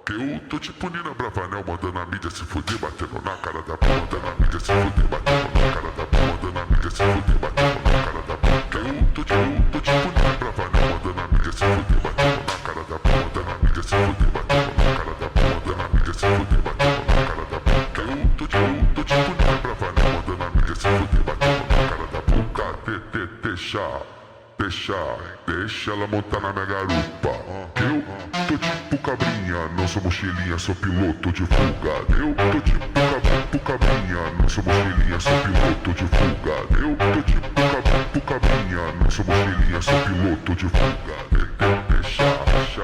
Que eu tô tipo Nina Bravanel, mandando a mídia se fuder, batendo na cara da p***, mandando a mídia se fuder, batendo na cara da p***, mandando a mídia se fuder, batendo na cara da p***. Que eu tô tipo Nina Bravanel, mandando a mídia se fuder, batendo na cara da p***, mandando a mídia se fuder, batendo na cara da p***, mandando a mídia se fuder, batendo na cara da p***. Que eu tô tipo Nina Bravanel, mandando a mídia se fuder, batendo na cara da p***. Deixa ela montar na minha garupa. Eu tô tipo cabrinha, não sou mochilinha, sou piloto de fuga. Eu tô tipo cabrinha, não sou mochilinha, sou piloto de fuga. Eu tô tipo cabrinha, não sou mochilinha, sou piloto de fuga. Deixa